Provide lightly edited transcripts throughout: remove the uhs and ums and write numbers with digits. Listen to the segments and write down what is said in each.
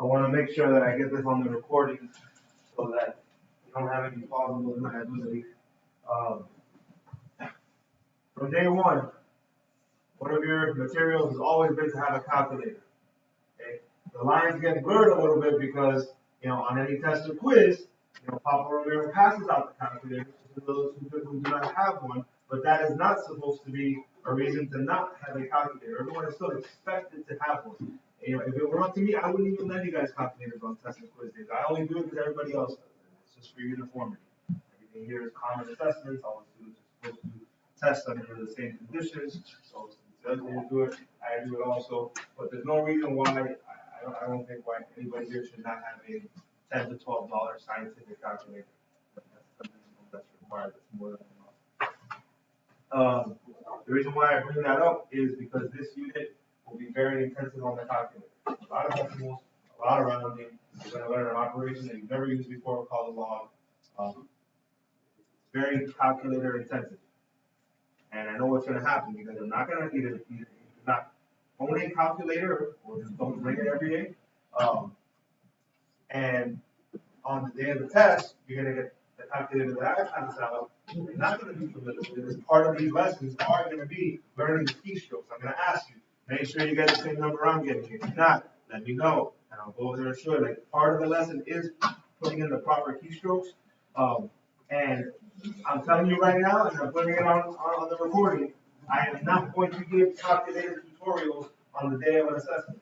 I want to make sure that I get this on the recording so that we don't have any plausible deniability. Um, from day one of your materials has always been to have a calculator. Okay? The lines get blurred a little bit because, on any test or quiz, Papa Romero passes out the calculator to those who do not have one, but that is not supposed to be a reason to not have a calculator. Everyone is still expected to have one. If it were up to me, I wouldn't even lend you guys calculators on test and quiz days. I only do it because everybody else does it. It's just for uniformity. Everything here is common assessments. All the students are supposed to test under the same conditions. So if you do it, I do it also. But there's no reason why, I don't think why anybody here should not have a $10 to $12 scientific calculator. That's something that's required. That's more than enough. The reason why I bring that up is because this unit will be very intensive on the calculator. A lot of decimals, a lot of rounding. You're going to learn an operation that you've never used before called a log. It's very calculator intensive. And I know what's going to happen because I'm not going to either not own a calculator or just don't bring it every day. And on the day of the test, you're going to get the calculator that I found out. You're not going to be familiar with it because part of these lessons are going to be learning the keystrokes. I'm going to ask you, make sure you get the same number I'm getting. If not, let me know, and I'll go over there and show you. Like, part of the lesson is putting in the proper keystrokes. And I'm telling you right now, and I'm putting it on the recording, I am not going to give calculator tutorials on the day of an assessment.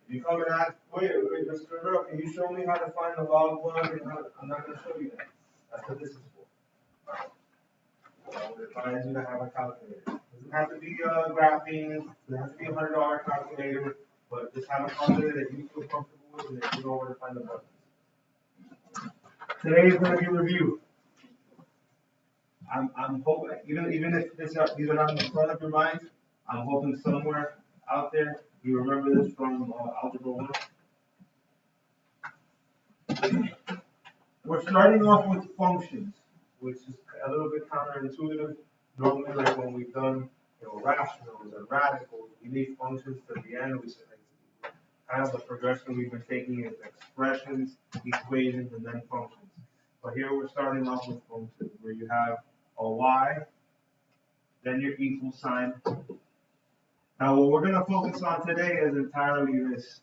If you come and ask, wait, Mr. Earl, can you show me how to find the log one? I'm not going to show you that. That's what this is for. I would advise you to have a calculator. It doesn't have to be graphing, it doesn't have to be a $100 calculator, but just have a calculator that you feel comfortable with and that you know where to find the buttons. Today is going to be review. I'm hoping, even if these are not in the front of your mind, I'm hoping somewhere out there you remember this from Algebra 1. We're starting off with functions, which is a little bit counterintuitive. Normally, like when we've done rationals and radicals, we leave functions to the end. We say kind of the progression we've been taking is expressions, equations, and then functions. But here we're starting off with functions, where you have a y, then your equal sign. Now, what we're going to focus on today is entirely this.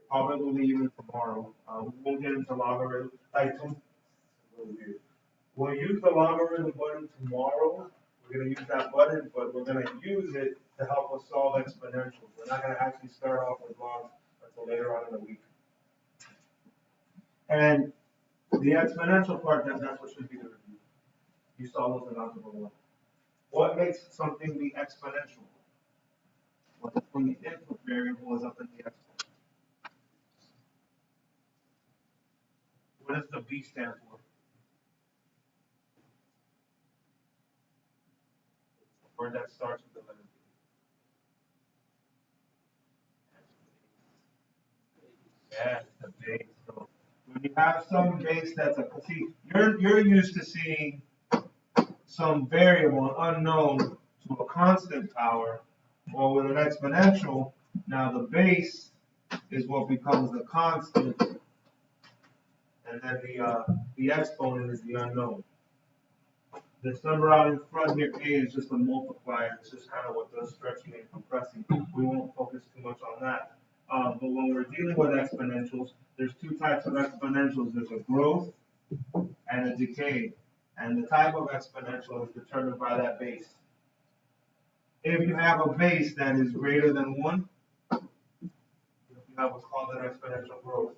Probably even tomorrow. We won't get into logarithm. We'll use the logarithm button tomorrow. We're going to use that button, but we're going to use it to help us solve exponentials. We're not going to actually start off with logs until later on in the week. And the exponential part, that's what should be the review. You saw those in Algebra 1. What makes something be exponential? When the input variable is up in the exponent. What does the B stand for? The word that starts with the letter B. Yeah, the base. So when you have some base that's you're used to seeing some variable unknown to a constant power, or with an exponential, now the base is what becomes the constant, and then the exponent is the unknown. This number out in front here, A, is just a multiplier. It's just kind of what does stretching and compressing. We won't focus too much on that. But when we're dealing with exponentials, there's two types of exponentials. There's a growth and a decay. And the type of exponential is determined by that base. If you have a base that is greater than 1, you have what's called an exponential growth.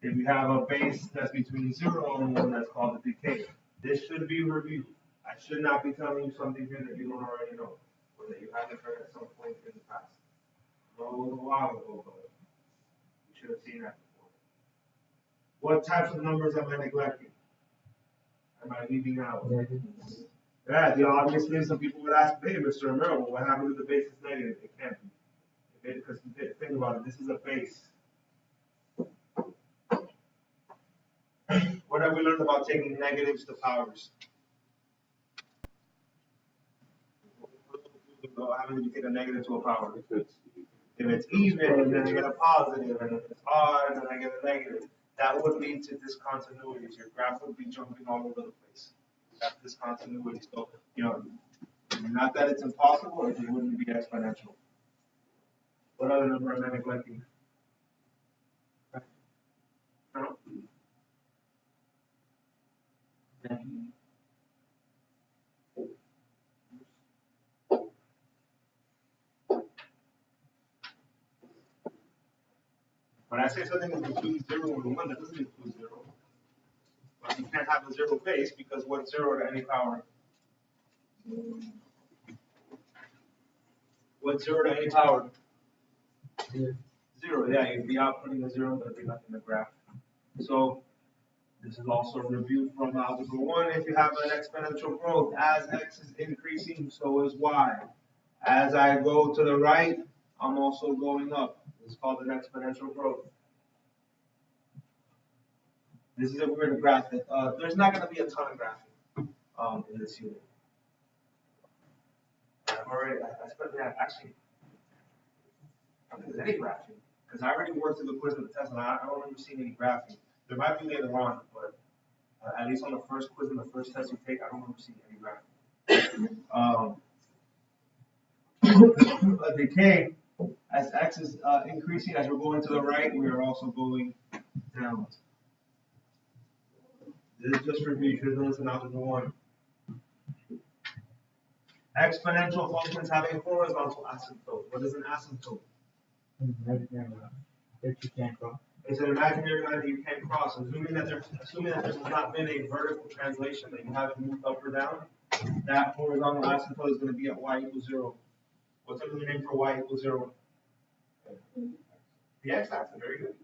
If you have a base that's between 0 and 1, that's called a decay. This should be reviewed. I should not be telling you something here that you don't already know, or that you haven't heard at some point in the past. I know it was a while ago, but you should have seen that before. What types of numbers am I neglecting? Am I leaving out? Yeah, the obvious thing some people would ask, hey, Mr. Romero, what happened if the base is negative? It can't be. Because think about it, this is a base. What have we learned about taking negatives to powers? How many you take a negative to a power? If it's even, then I get a positive, and if it's odd, then I get a negative. That would lead to discontinuities. Your graph would be jumping all over the place. That's discontinuity. So, not that it's impossible, it just wouldn't be exponential. What other number am I neglecting? No? When I say something is between 0 and 1, that doesn't include 0. But you can't have a 0 base because what's 0 to any power? What's 0 to any power? 0, yeah, you'd be outputting a 0, there'd be nothing in the graph. So this is also reviewed from Algebra 1. If you have an exponential growth, as x is increasing, so is y. As I go to the right, I'm also going up. It's called an exponential growth. This is if we're going to graph it. There's not going to be a ton of graphing in this unit. I spent that actually, I don't think there's any graphing because I already worked through the quiz and the test and I don't remember seeing any graphing. There might be later on, but at least on the first quiz and the first test you take, I don't remember seeing any graphing. A decay, as x is increasing, as we're going to the right, we are also going down. This is just review. You should have done this in Algebra 1. Exponential functions having horizontal asymptote. What is an asymptote? That you can't cross. It's an imaginary line that you can't cross. Assuming that there has not been a vertical translation, that you haven't moved up or down, that horizontal asymptote is going to be at y equals 0. What's another name for y equals 0? The x-axis. Very good.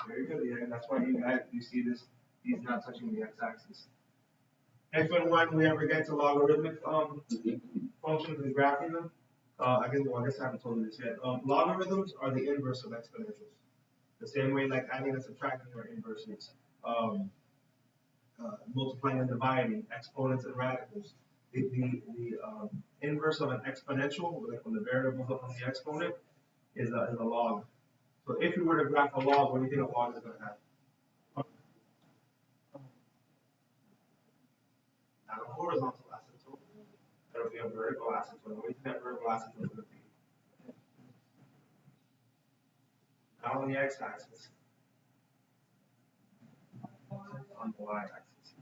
Very good. Yeah, that's why you see this. He's not touching the x-axis. If and when we ever get to logarithmic functions and graphing them, I guess I haven't told you this yet. Logarithms are the inverse of exponentials. The same way like adding and subtracting are inverses. Multiplying and dividing, exponents and radicals. The inverse of an exponential, like when the variable is up on the exponent, is a log. So if you were to graph a log, what do you think a log is going to have? Not a horizontal asymptote. That'll be a vertical asymptote. What do you think that vertical asymptote is going to be? Not on the x-axis. On the y-axis.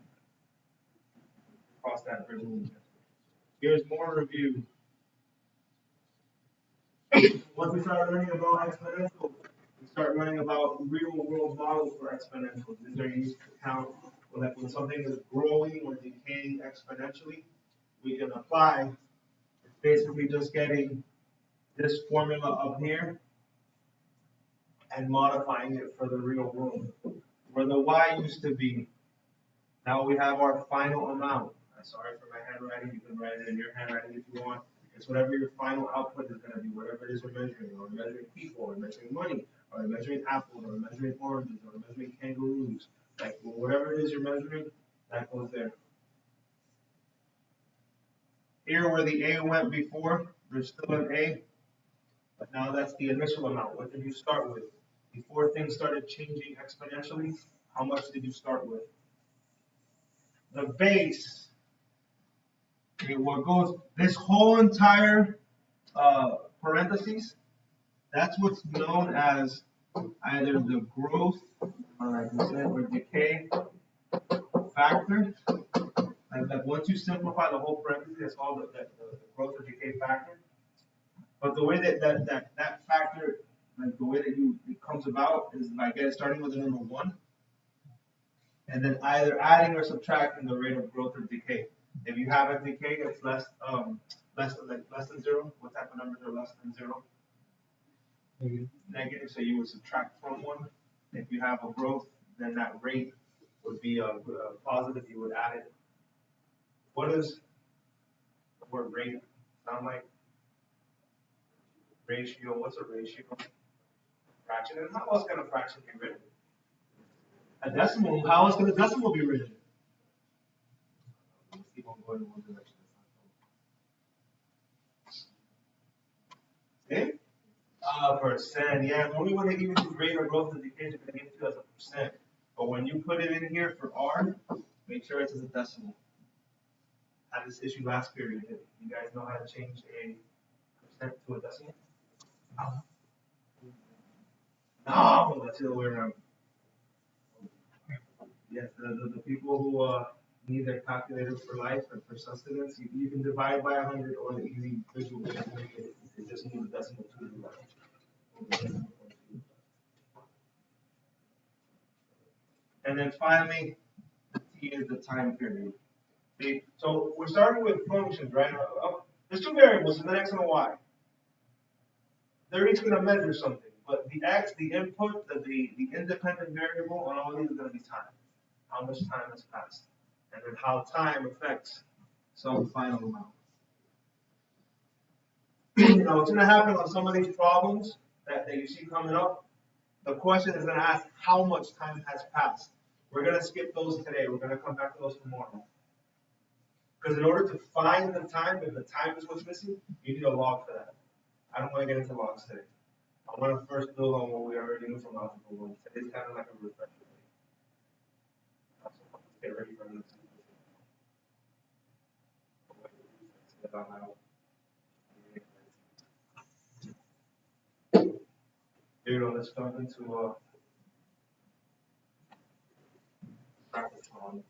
Cross that bridge. Here's more review. Once we start learning about exponentials, we start learning about real-world models for exponentials. These are used to count when something is growing or decaying exponentially. We can apply basically just getting this formula up here and modifying it for the real world. Where the y used to be, now we have our final amount. I'm sorry for my handwriting. You can write it in your handwriting if you want. It's whatever your final output is going to be, whatever it is we're measuring. Are we measuring people? Are we measuring money? Are we measuring apples? Are we measuring oranges? Are we measuring kangaroos? Like whatever it is you're measuring, that goes there. Here where the A went before, there's still an A, but now that's the initial amount. What did you start with? Before things started changing exponentially, how much did you start with? The base, okay, what goes, this whole entire parentheses, that's what's known as either the growth, or decay factor. Like once you simplify the whole parentheses, it's called the growth or decay factor. But the way that factor, like the way that it comes about is by starting with the number 1, and then either adding or subtracting the rate of growth or decay. If you have a decay that's less than 0, what type of numbers are less than 0? Negative. So you would subtract from 1. If you have a growth, then that rate would be a positive. You would add it. What does the word rate sound like? Ratio. What's a ratio? Fraction. And how else can a fraction be written? A decimal. How else can a decimal be written? Let's keep on going in one direction. Okay? Percent. Yeah, normally when they give you the rate of growth and decay, they're going to give it to you as a percent. But when you put it in here for R, make sure it's as a decimal. Had this issue last period. You guys know how to change a percent to a decimal? No, that's the other way around. Yes, the people who need their calculator for life and for sustenance, you can divide by 100 or the easy visual way to make it. It just needs a decimal to the left. And then finally, T is the time period. See, so we're starting with functions, right? There's two variables, an x and a y. They're each going to measure something, but the x, the input, the independent variable on all these is going to be time. How much time has passed, and then how time affects some final amount. Now, what's going to happen on some of these problems that you see coming up, the question is going to ask how much time has passed. We're going to skip those today. We're going to come back to those tomorrow. Because in order to find the time, if the time is what's missing, you need a log for that. I don't want to get into logs today. I want to first build on what we already knew from Algebra 1. Today's kind of like a refresher. Let's get ready for this. Here we go, let's jump into practice on.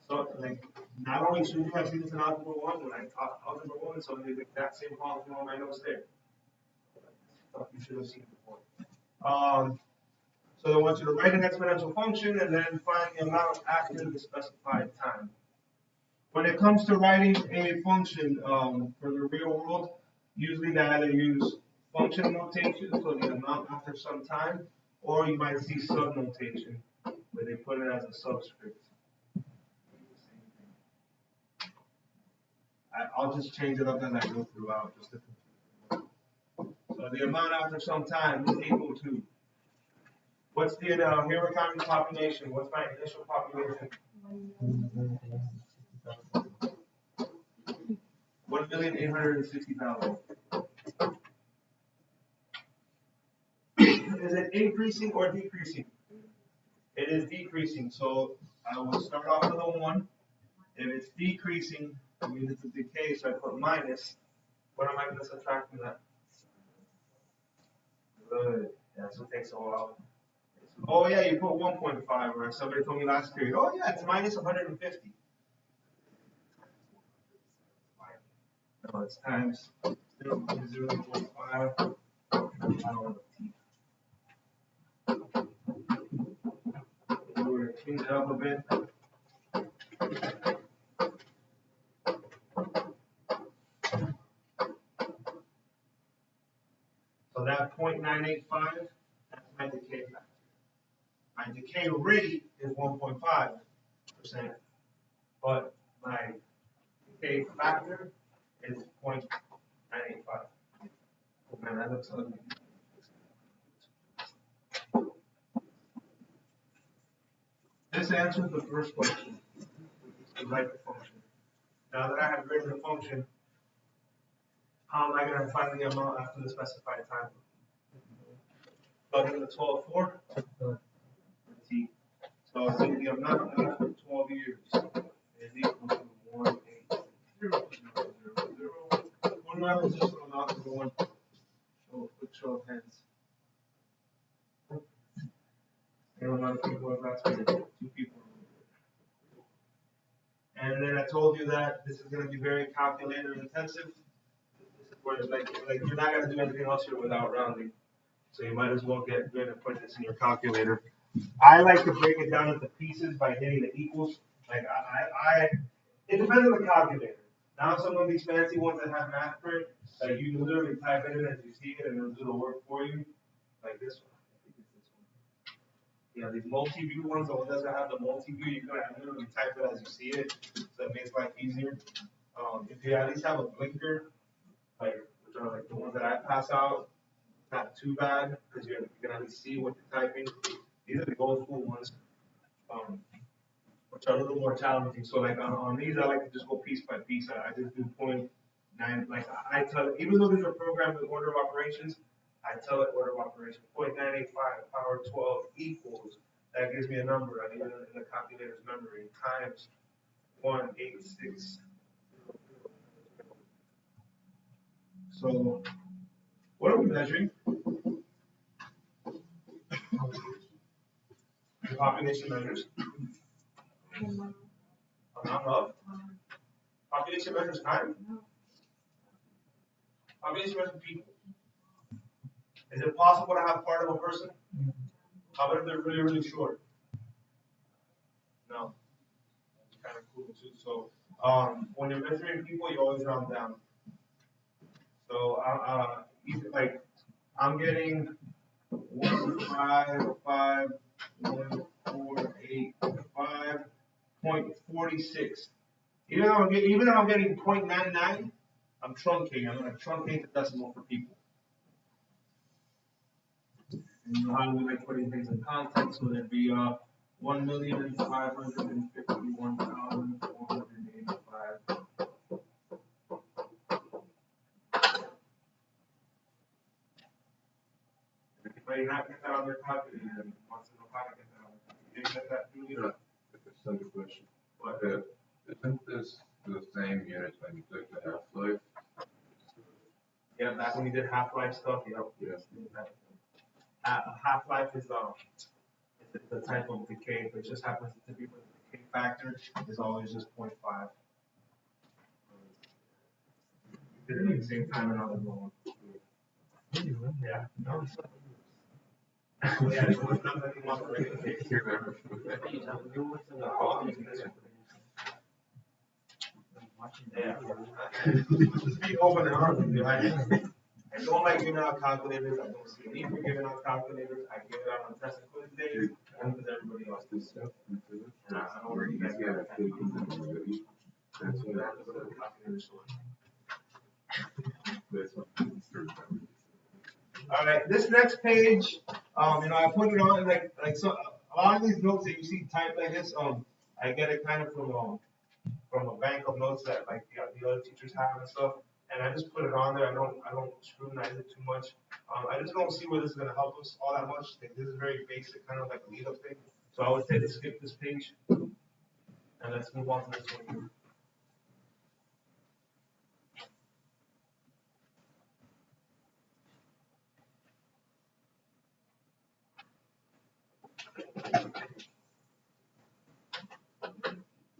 So, like, not only should you have seen this in Algebra 1, when I taught Algebra 1, so the exact same problem on my notes there. Stuff you should have seen before. So they want you to write an exponential function and then find the amount after the specified time. When it comes to writing a function for the real world, usually they either use function notation, so the amount after some time, or you might see subnotation, where they put it as a subscript. I'll just change it up as I go throughout. Just to so the amount after some time is equal to, what's the, here we're counting population. What's my initial population? 1,860,000. Is it increasing or decreasing? It is decreasing. So I will start off with a 1. If it's decreasing, I mean it's a decay, so I put minus. What am I going to subtract from that? Good. Yeah, so it takes a while. Oh yeah, you put 1.5, right? Somebody told me last period. Oh yeah, it's minus 150. No, it's times 0.045. I don't know. We're going to change it up a bit. So that 0.985, that's my decay factor. My decay rate is 1.5%, but my decay factor is 0.985. Oh man, that looks ugly. This answers the first question, to write the function. Now that I have written the function, how am I going to find the amount after the specified time? Plug in the 12.4. T. So it's the amount after 12 years is equal to 1,860,000. One level is just an algebra 1. So quick show of hands. And a lot of people have asked me, 2 people. And then I told you that this is going to be very calculator intensive. This is where it's like you're not going to do anything else here without rounding. So you might as well get good and put this in your calculator. I like to break it down into pieces by hitting the equals. Like it depends on the calculator. Now some of these fancy ones that have math print, like you can literally type it in as you see it and it'll do the work for you. Like this one. I think it's this one. You know, these multi-view ones, the one that doesn't have the multi-view, you can literally type it as you see it. So it makes life easier. If you at least have a blinker, like which are like the ones that I pass out, not too bad because you can at least see what you're typing. These are the old school ones, which are a little more challenging. So like on these, I like to just go piece by piece. I just do point And like I tell it, even though there's a program with order of operations, I tell it order of operations 0.985 power 12 equals, that gives me a number. I leave it in the calculator's memory times 186. So what are we measuring? The population measures. Amount of? Population measures time? Population measures people. Is it possible to have part of a person? How about if they're really, really short? No. It's kind of cool too. So when you're measuring people, you always round down. So like I'm getting 155.148.5.46. Even though I'm getting 0.99, I'm truncating. I'm going to truncate the decimal for people. And you know how we like putting things in context, so there'd be 1,551,485. Anybody not get that on their calculator? Wants to know how to get that on their calculator? Did you get that, Julie? Yeah, it's a simple question. What? Isn't this the same unit when you took the half-life? Yeah, back when we did half-life stuff, yeah. Yes. Half-life is the type of decay, but it just happens to be with the decay factor is always just 0.5. We did it at the same time another one. Yeah. No, it's not. Yeah, it was not letting them operate. Yeah. Just be open and honest with you. I don't like giving out calculators. I don't see a need for giving out calculators. I give it out on test and quiz days, and with everybody else does stuff. And I don't worry, you guys got it. That's what I have to go to the calculator store. All right, this next page, I put it on like so. A lot of these notes that you see typed like this, I get it kind of from a bank of notes that like the other teachers have and stuff, and I just put it on there. I don't scrutinize it too much. I just don't see where this is gonna help us all that much. Like, this is very basic, kind of like a lead up thing. So I would say to skip this page, and let's move on to this one.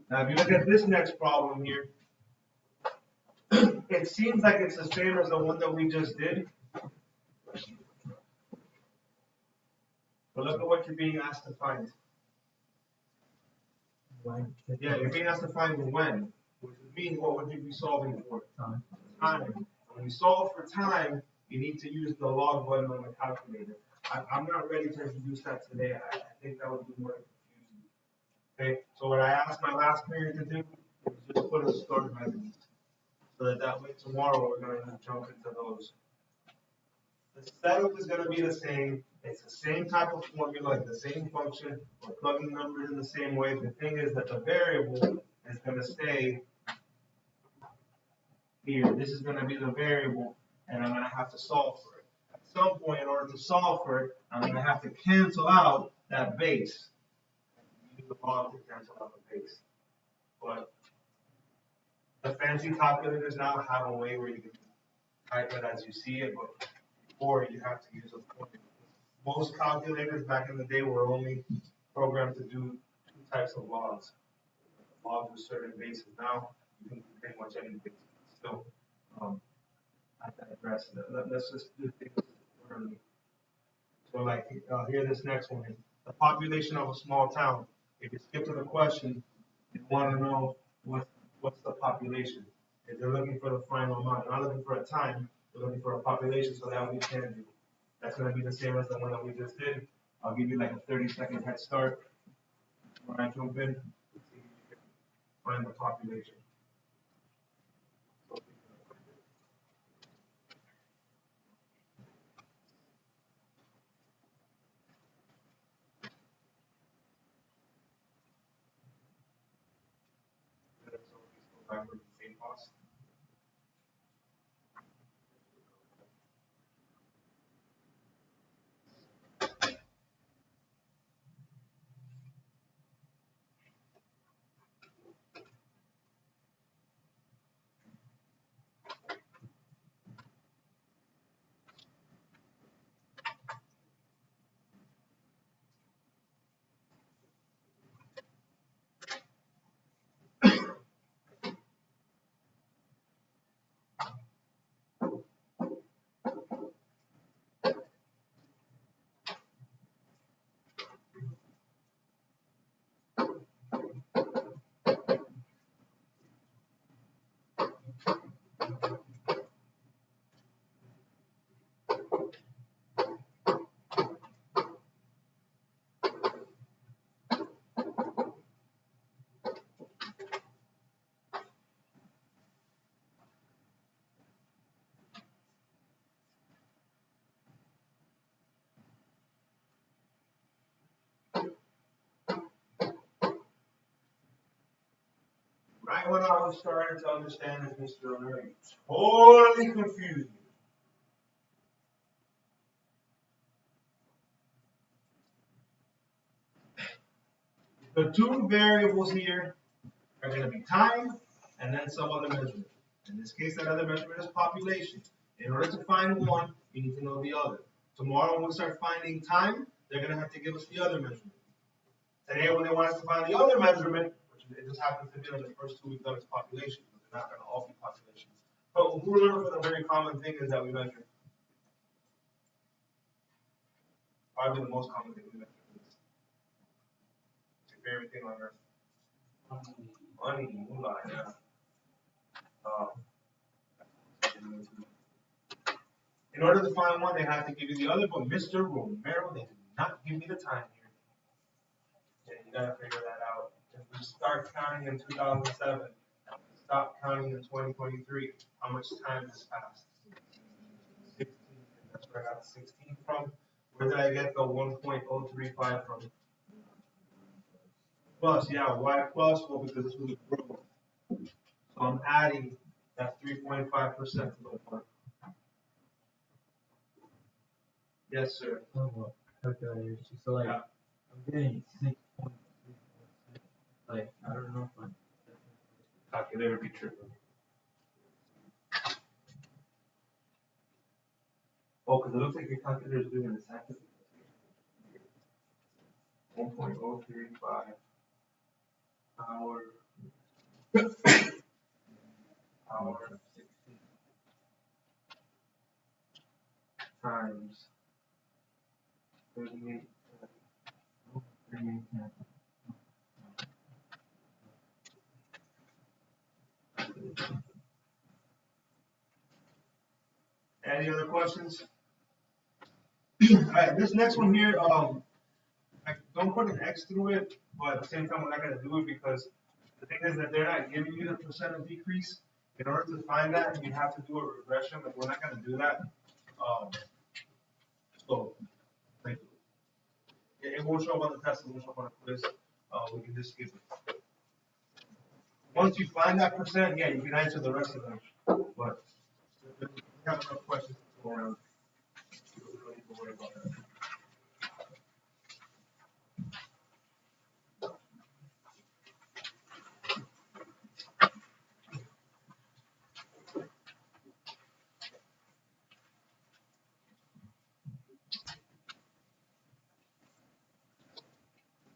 Now, if you look at this next problem here, it seems like it's the same as the one that we just did. But look at what you're being asked to find. When? Yeah, you're being asked to find the when, which would mean what would you be solving for? Time. Time. When you solve for time, you need to use the log button on the calculator. I'm not ready to introduce that today. I think that would be more confusing. Okay, so what I asked my last period to do was just put a start value. So that way tomorrow we're going to jump into those. The setup is going to be the same. It's the same type of formula, like the same function. We're plugging numbers in the same way. The thing is that the variable is going to stay here. This is going to be the variable, and I'm going to have to solve for it. At some point, in order to solve for it, I'm going to have to cancel out that base. Use the log to cancel out the base. But the fancy calculators now have a way where you can type it as you see it, but before you have to use a formula. Most calculators back in the day were only programmed to do two types of logs. Logs with certain bases. Now you can do pretty much any base. Still, I digress. Let's just do things orderly. So like here, this next one is the population of a small town. If you skip to the question, you want to know what's the population. If they're looking for the final amount, they're not looking for a time, they're looking for a population, so that we can do. That's going to be the same as the one that we just did. I'll give you like a 30-second head start when I jump in. Find the population. right when I was starting to understand this, Mr. O'Leary, you totally confused me. The two variables here are going to be time and then some other measurement. In this case, that other measurement is population. In order to find one, you need to know the other. Tomorrow, when we start finding time, they're going to have to give us the other measurement. Today, when they want us to find the other measurement, which it just happens to be like the first 2 we've done is population, but they're not going to all be populations. But we remember the very common thing is that we measure. Probably the most common thing we measure is your favorite thing on earth. Money, moolah, yeah. In order to find one, they have to give you the other, but Mr. Romero, they did not give me the time here. Yeah, you gotta figure that out. If we start counting in 2007, and we stop counting in 2023, how much time has passed? 16. That's where I got 16 from. Where did I get the 1.035 from? Plus, yeah, y plus, well, because this was a growth. So I'm adding that 3.5% to the one. Yes, sir. Oh, calculator. So like, Yeah. I'm getting 6.3. Like, I don't know if I'm. Calculator be tripping. Oh, because it looks like your calculator is doing the scientific. 1.035 hour 16 times 38. Any other questions? All right, this next one here, I don't put an X through it, but at the same time, we're not gonna do it because the thing is that they're not giving you the percent of decrease. In order to find that, you have to do a regression, but we're not gonna do that. So, like, it won't show up on the test, it won't show up on the quiz. We can just skip it. Once you find that percent, yeah, you can answer the rest of them. But we have enough questions to go around. We don't need to worry about that.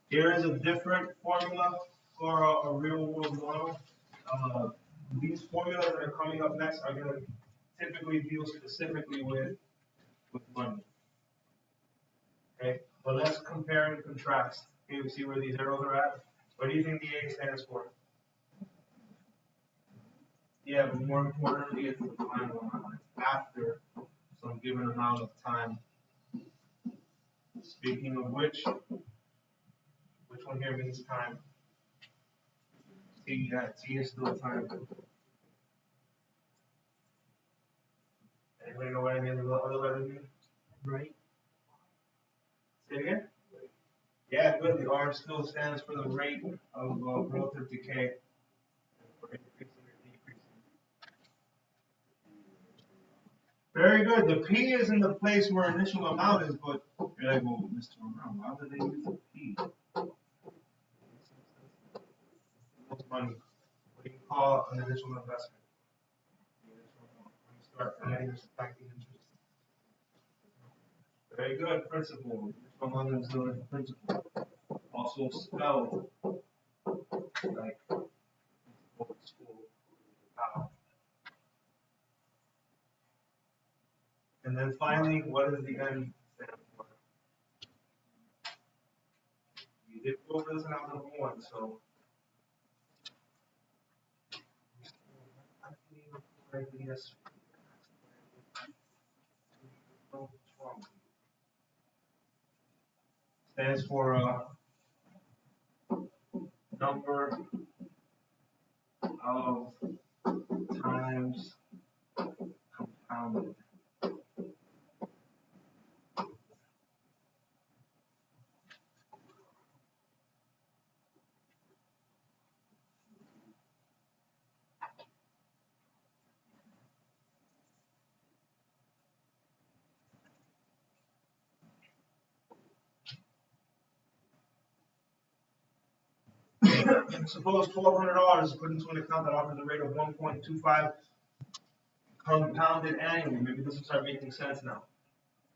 Here is a different formula for a real world model. These formulas that are coming up next are going to typically deal specifically with money. Okay, but let's compare and contrast. Okay, we see where these arrows are at. What do you think the A stands for? Yeah, but more importantly, it's the final amount. It's after some given amount of time. Speaking of which one here means time? T, yeah, T is still time. Anybody know what any of the other letters mean? Right. Say it again? Yeah, good. The R still stands for the rate of relative decay. For increasing or decreasing. Very good. The P is in the place where initial amount is, but you're like, well, Mr. Brown, why would they use the P? Most money. What do you call an initial investment? The initial amount. When you start adding or subtracting interest. Very good. Principal. Initial amount is the principal. Also spelled like old school. And then finally, what does the N stand for? You did go over this in number one, so. Stands for number of times compounded. suppose $1,200 is put into an account that offers a rate of 1.25 compounded annually. Maybe this will start making sense now.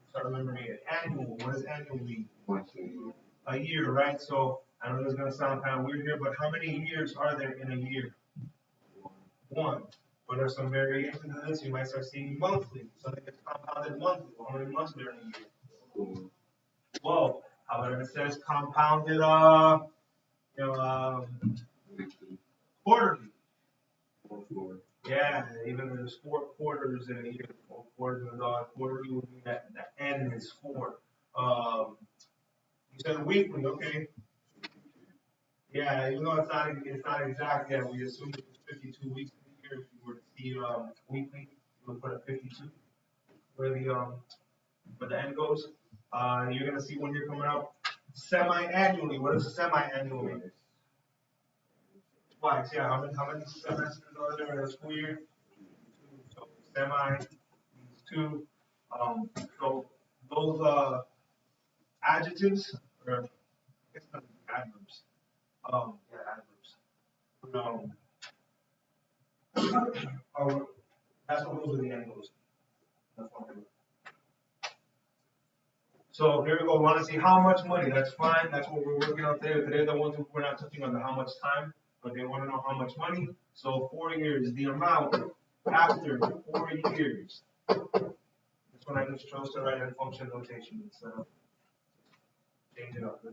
Start remembering it. Annual. What does annual mean? Once a year. A year, right? So I know this is gonna sound kind of weird here, but how many years are there in a year? One. But there's some variations in this. You might start seeing monthly. Something that's compounded monthly. Well, how many months are there in a year? 12. How about if it says compounded quarterly? Yeah, even there's 4 quarters in a year. 4 quarters in a dollar. Quarterly would mean that the N is 4. You said weekly, okay. Yeah, even though it's not exact yet, we assume it's 52 weeks in a year. If you were to see weekly, you would put a 52 where the end goes. You're gonna see one here coming up semi-annually. What does semi-annual mean? Twice, yeah. How many semesters are there in a school year? So semi means 2. So those adjectives or it's not adverbs. Adverbs. That's what those are the end goes. That's what they So here we go. We want to see how much money. That's fine. That's what we're working on today. Today, the ones we're not touching on the how much time, but they want to know how much money. So 4 years, the amount after 4 years. This one I just chose to write in function notation instead of change it up.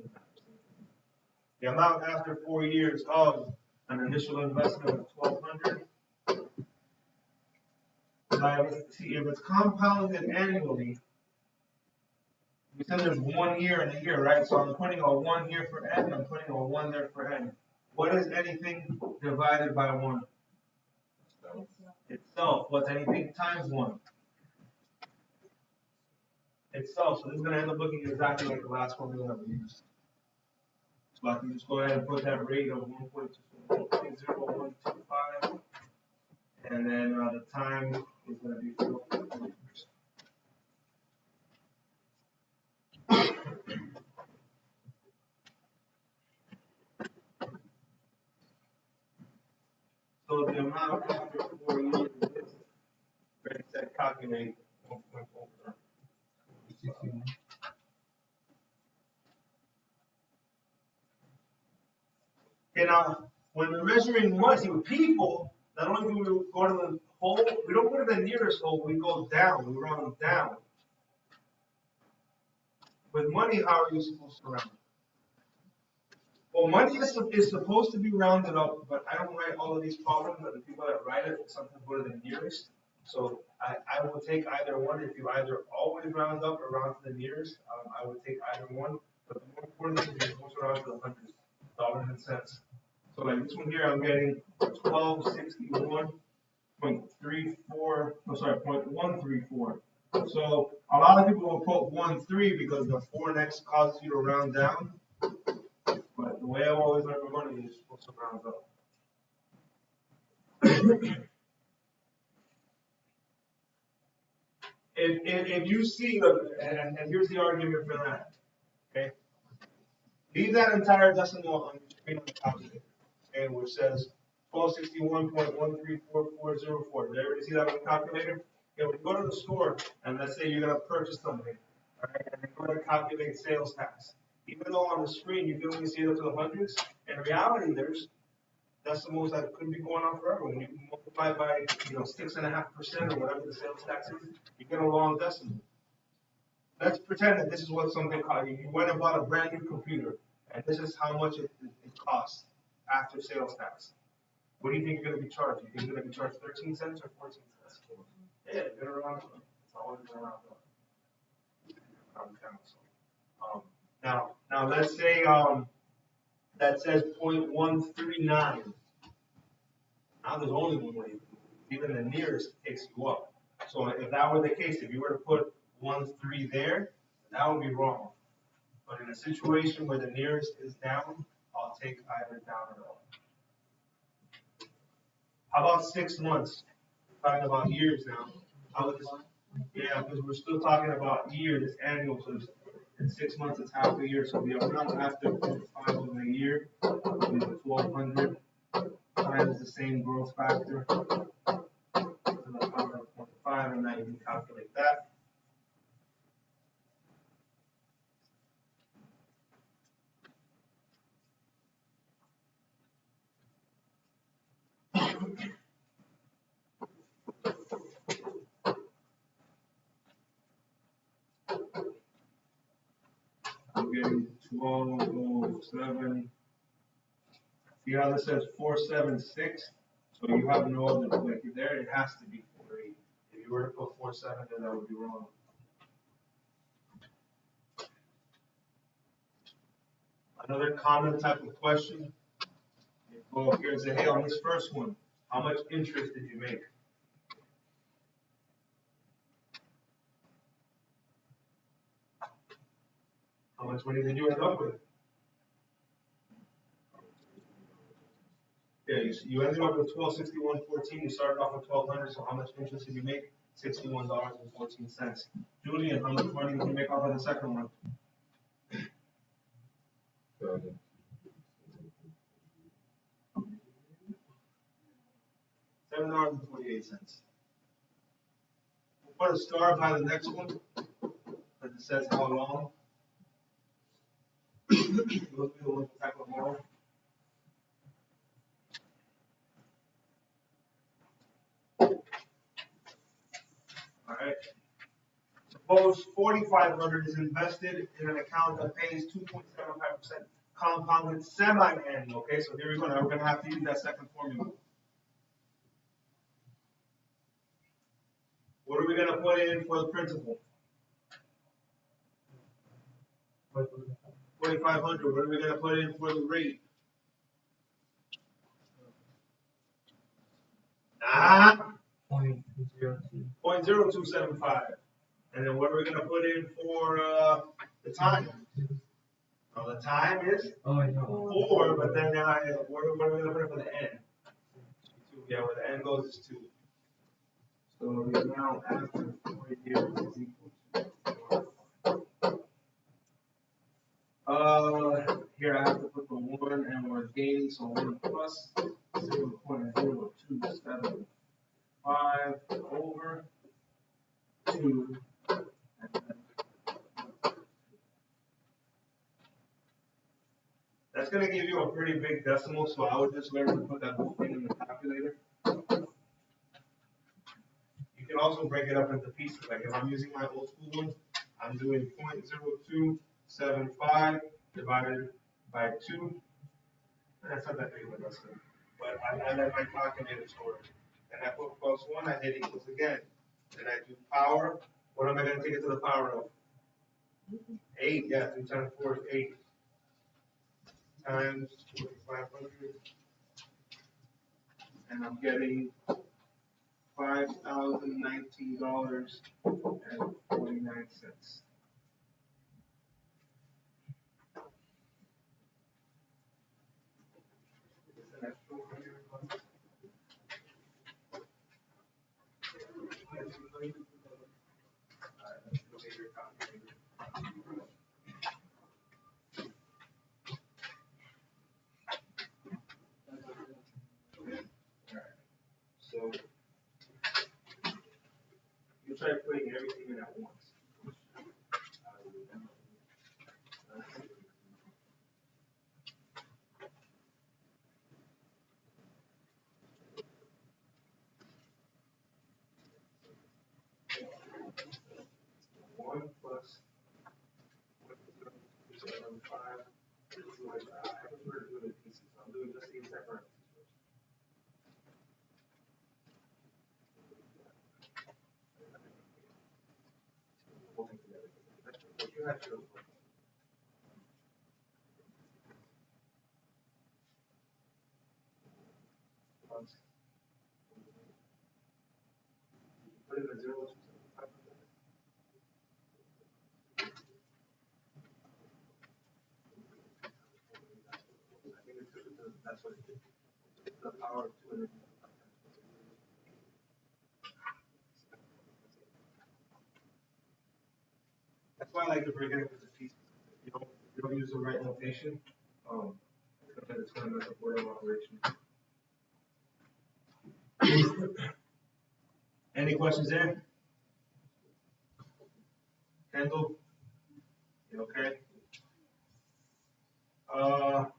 The amount after 4 years of an initial investment of $1,200. See, if it's compounded annually, we said there's 1 year in a year, right? So I'm putting a 1 here for N, I'm putting a 1 there for N. What is anything divided by 1? Itself. What's anything times 1? Itself. So this is going to end up looking exactly like the last one we used. So I can just go ahead and put that rate of 1.0125. And then the time is going to be 4 years. So the amount after 4 years is this. Ready, set, calculate 1.4. Okay, now when we're measuring money with people, not only do we go to the hole, we don't go to the nearest hole, we go down, we round down. With money, how are you supposed to round? Well, money is supposed to be rounded up, but I don't write all of these problems, but the people that write it sometimes go to the nearest. So I will take either one. If you either always round up or round to the nearest, I would take either one. But the more important thing is you're supposed to round to the hundreds, dollars and cents. So like this one here, I'm getting 0.134. So a lot of people will put 1.3 because the 4 next causes you to round down. But the way I've always learned my money is supposed to round up. If you see, and here's the argument for that, okay? Leave that entire decimal on your screen on the calculator, okay, which says 1261.134404. Did everybody see that on the calculator? Okay, when you go to the store, and let's say you're going to purchase something, all right, and you're going to calculate sales tax. Even though on the screen you can only see it up to the hundreds, in reality, there's decimals that could be going on forever. When you multiply by 6.5% or whatever the sales tax is, you get a long decimal. Let's pretend that this is what something costs. You went and bought a brand new computer, and this is how much it costs after sales tax. What do you think you're going to be charged? You think you're going to be charged 13 cents or 14 cents? Yeah, you're going to round up. It's always going to round up. Now let's say that says 0.139. Now there's only one way. Even the nearest takes you up. So if that were the case, if you were to put 1.3 there, that would be wrong. But in a situation where the nearest is down, I'll take either down or up. How about 6 months? We're talking about years now. Yeah, because we're still talking about years, annual. So In 6 months, it's half a year, so the amount after 0.5 of a year will be the 1,200 times the same growth factor to the power of 0.5, and now you can calculate that. I'm getting 1207. See how this says 476? So you have no other, like there, it has to be 48. If you were to put 47, then that would be wrong. Another common type of question. You go up here and say, hey, on this first one, how much interest did you make? How much money did you end up with? Yeah, you ended up with 1261.14. You started off with 1,200. So how much interest did you make? $61.14. Julian, how much money did you make off of the second one? $7.48. We'll put a star by the next one, because it says how long. Look at the one type of model. All right. Suppose 4,500 is invested in an account that pays 2.75% compounded semi-annual. Okay, so here we go. Now we're going to have to use that second formula. What are we going to put in for the principal? 4,500. What are we going to put in for the rate? 0.0275. And then what are we going to put in for the time? Well, the time is 4, but then what are we going to put in for the n? 2. Yeah, where the n goes is 2. So the amount after 4 years is equal to. Here I have to put the 1, and we're gaining, so 1 plus 0.0275 over 2. That's going to give you a pretty big decimal, so I would just learn to put that whole thing in the calculator. You can also break it up into pieces. Like if I'm using my old school one, I'm doing 0.0275 divided by 2. That's not that big of a decimal. But I let my calculator store it. And I put plus 1, I hit equals again. Then I do power. What am I going to take it to the power of? 8. Yeah, 2 times 4 is 8. Times 4,500. And I'm getting $5,019.49. So you try putting everything in at once. 1 plus 0.75. I prefer to do it in pieces. I'm doing just the inside parentheses first. Holding together. But you have to. Put in the 0.275. That's what it is. The power of 200. That's why I like to break it into the pieces. If you don't use the right notation, it's gonna mess up order of operation. Any questions there? Kendall? You okay? All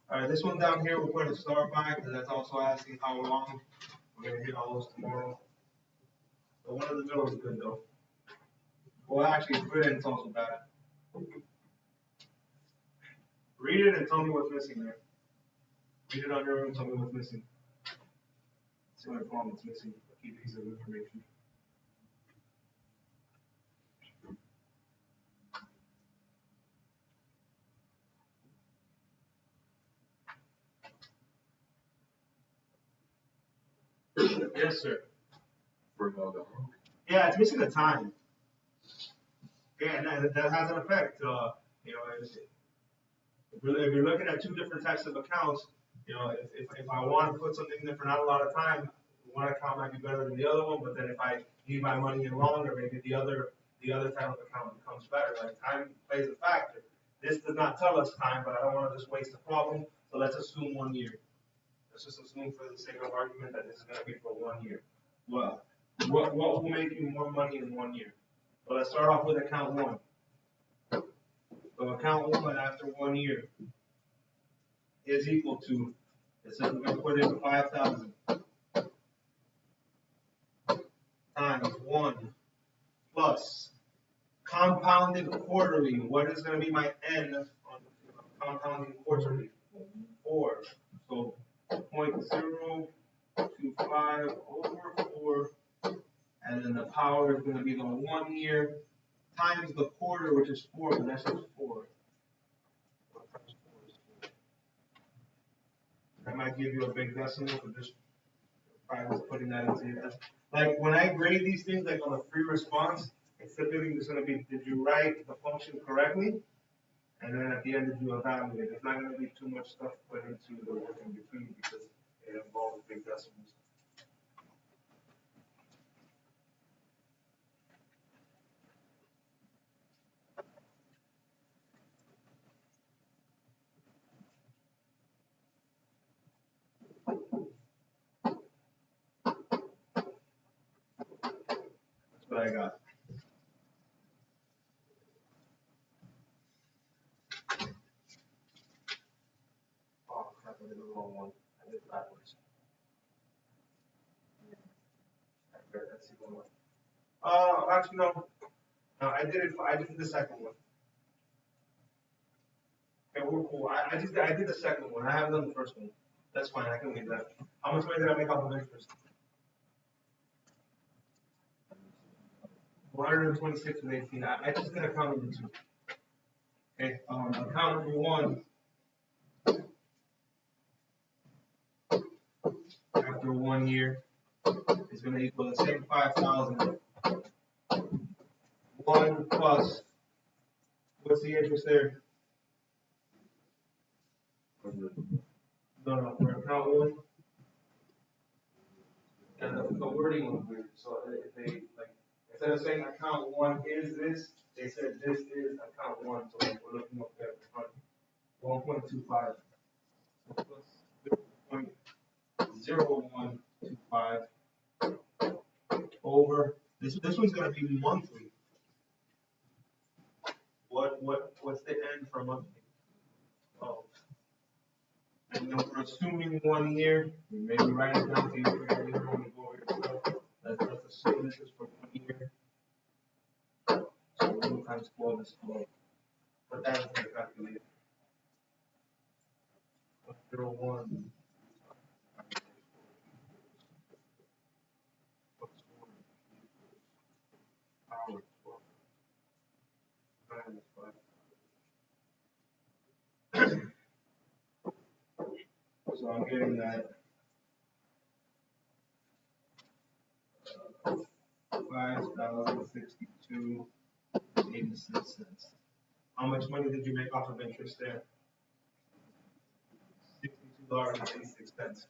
right, this one down here, we'll put a star by, because that's also asking how long. We're gonna hit all those tomorrow. But one of the middle is good though. Well, actually, it's good and it's also bad. Read it and tell me what's missing there. Read it on your own and tell me what's missing. See what form it's missing. A key piece of information. Yes, sir. Yeah, it's missing the time. Yeah, and that has an effect. If you're looking at two different types of accounts, if I want to put something in for not a lot of time, one account might be better than the other one. But then if I need my money in longer, maybe the other type of account becomes better. Like time plays a factor. This does not tell us time, but I don't want to just waste the problem. So let's assume 1 year. Let's just assume for the sake of argument that this is going to be for 1 year. Well, what will make you more money in 1 year? Well, let's start off with account one. So account one after 1 year is equal to, it says we're going to put in 5,000 times 1 plus compounded quarterly. What is going to be my N on compounding quarterly? 4. So 0.025 over 4. And then the power is going to be the 1 year times the quarter, which is 4, but that's just 4. That might give you a big decimal for just probably just putting that into your. Like when I grade these things, like on a free response, it's typically just going to be, did you write the function correctly? And then at the end, did you evaluate it? There's not going to be too much stuff put into the work in between because it involves big decimals. That's what I got. Oh crap, I did the wrong one. I did it backwards. Let's see one. Actually no. No, I did it. I did the second one. Okay, we're cool. I did the second one. I haven't done the first one. That's fine. I can leave that. How much money did I make off of interest? 126 and 18. I just did account number 2. Okay. Account number 1. After 1 year is going to equal the same 5,000. 1 plus. What's the interest there? No, for account 1. And the wording was weird. So if they like instead of saying account 1 is this, they said this is account 1. So we're looking up there at the front. 1.25. So plus 0.0125 over this one's gonna be monthly. What's the end for monthly? Oh. And then we're assuming 1 year. Maybe write it down so you forget later when we go over yourself. Let's assume this is for 1 year. So 1 times 12 is 12. Put that into the calculator. 0.01. Power 12. Minus 5. So I'm getting that 5,062.86 cents. How much money did you make off of interest there? $62.86.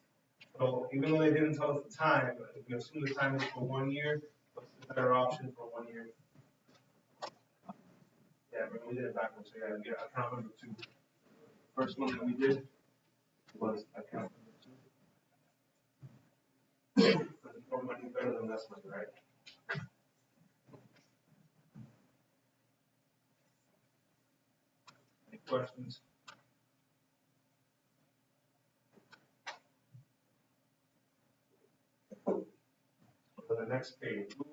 So even though they didn't tell us the time, if we assume the time is for 1 year, what's the better option for 1 year? Yeah, but we did it backwards, so yeah, account number 2. First one that we did was account number 2. Because more money is better than less money, right? Any questions? For the next page. Ooh.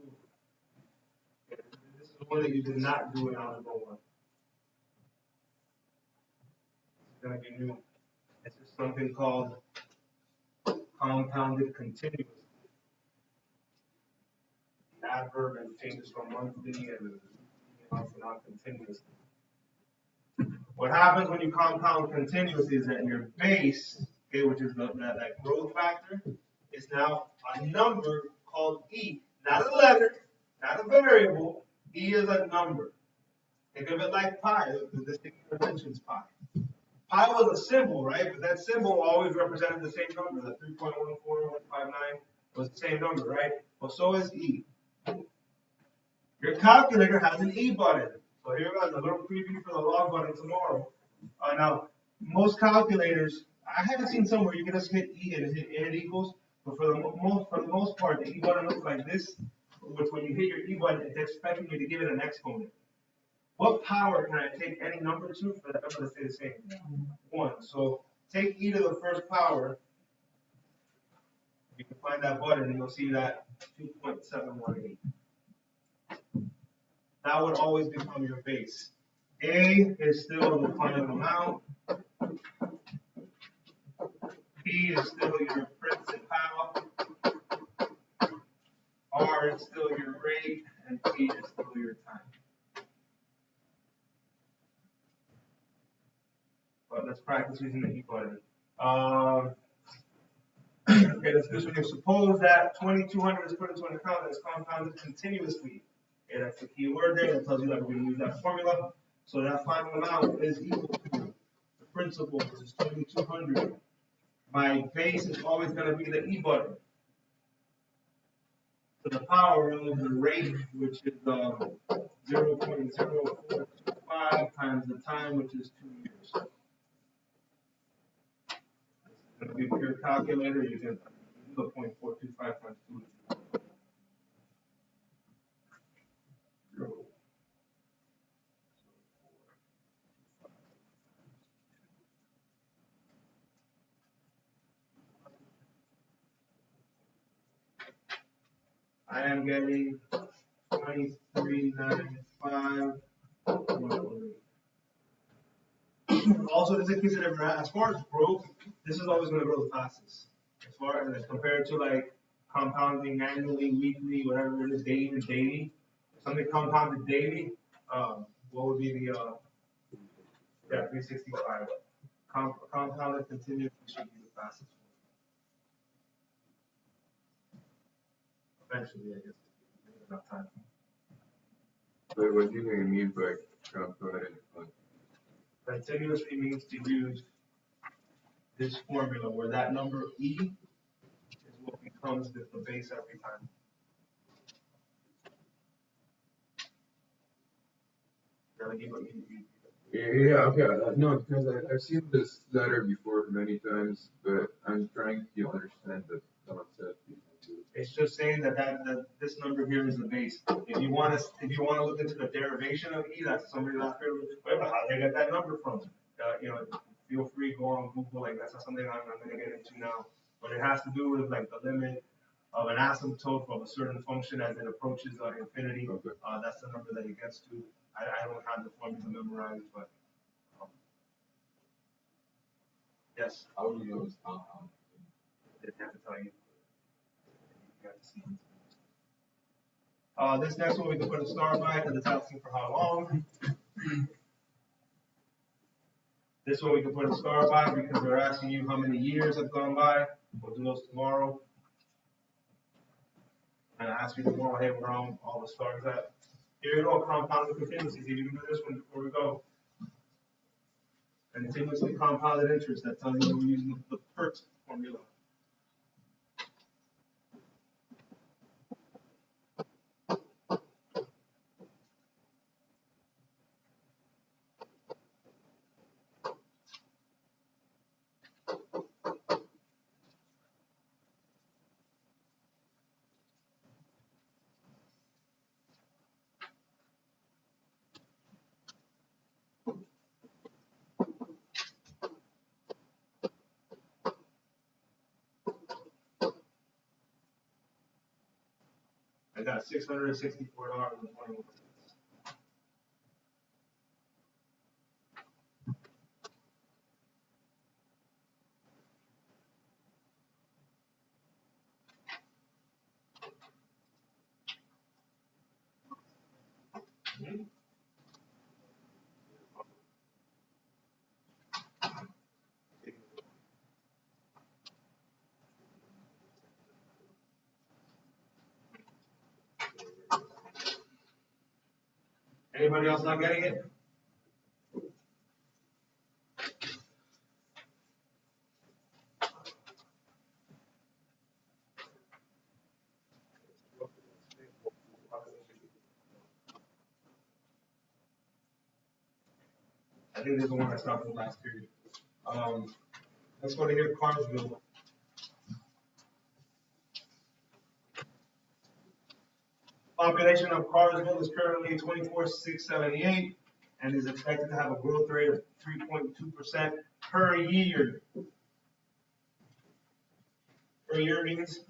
This is the one that you did not do in Algebra 1. It's going to be new. This is something called compounded continuous. The adverb and changes from monthly and not continuously. What happens when you compound continuously is that your base, okay, which is that growth factor, is now a number called E. Not a letter, not a variable. E is a number. Think of it like pi. This thing mentions pi. Pi was a symbol, right? But that symbol always represented the same number. The 3.14159 was the same number, right? Well, so is E. Your calculator has an E button. So here goes a little preview for the log button tomorrow. Now, most calculators, I haven't seen some where you can just hit E and it equals, but for the most part, the E button looks like this, which when you hit your E button, it's expecting you to give it an exponent. What power can I take any number to for that number to stay the same? 1. So take E to the first power. You can find that button and you'll see that 2.718. That would always become your base. A is still the final amount. P is still your principal. R is still your rate, and T is still your time. But let's practice using the E button. Okay, let's do this one. Suppose that 2200 is put into an account that is compounded continuously. Okay, that's the key word there. That tells you that we're going to use that formula. So that final amount is equal to the principal, which is 2200. My base is always going to be the E button. To the power of the rate, which is 0.0425 times the time, which is 2 years. This is going to be your calculator. You can do 0.425 times 2. I am getting 2395. Also, this is considered as far as growth, this is always going to grow the fastest. As far as compared to like compounding annually, weekly, whatever it is, daily. Something compounded daily, what would be the 365? Compounded continuously should be the fastest one. Eventually, I guess. Enough time. But what do you mean by compounded? Continuously means to use this formula where that number E is what becomes the base every time. Yeah, okay. No, because I've seen this letter before many times, but I'm trying to understand the concept. It's just saying that this number here is the base. If you want to look into the derivation of E, that's somebody last year. How they get that number from? Feel free to go on Google. Like that's not something I'm going to get into now. But it has to do with like the limit of an asymptote of a certain function as it approaches infinity. Okay. That's the number that it gets to. I don't have the formula memorized, but yes. How do you know it's compound? I didn't have to tell you. This next one we can put a star by because it's asking for how long. This one we can put a star by because they're asking you how many years have gone by. We'll do those tomorrow. And I ask you tomorrow, hey, where are all the stars at? Here you go, compounded continuously. You can do this one before we go. Continuously compounded interest. That tells you we're using the PERT formula. I got $664.21. Anybody else not getting it? I think this is the one I stopped with last period. Let's go to here, Cartersville. Population of Cartersville is currently 24,678 and is expected to have a growth rate of 3.2% per year. Per year means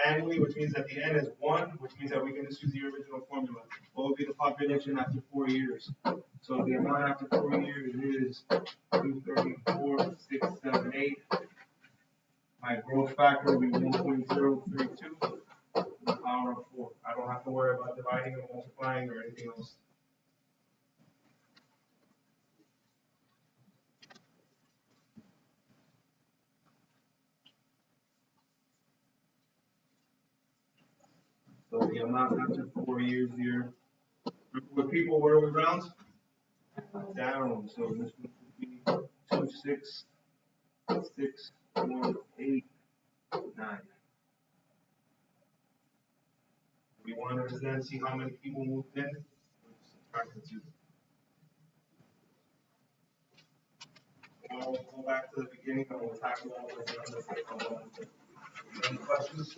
annually, which means that the n is 1, which means that we can just use the original formula. What would be the population after 4 years? So the amount after 4 years is 234,678. My growth factor will be 1.032 to the power of 4. I don't have to worry about dividing or multiplying or anything else. So the amount after 4 years here. With people, where are we round? Down. So this would be 266,189. We want to then see how many people moved in. Subtract the 2. Now we'll go back to the beginning and we'll tackle all this other stuff. Any questions?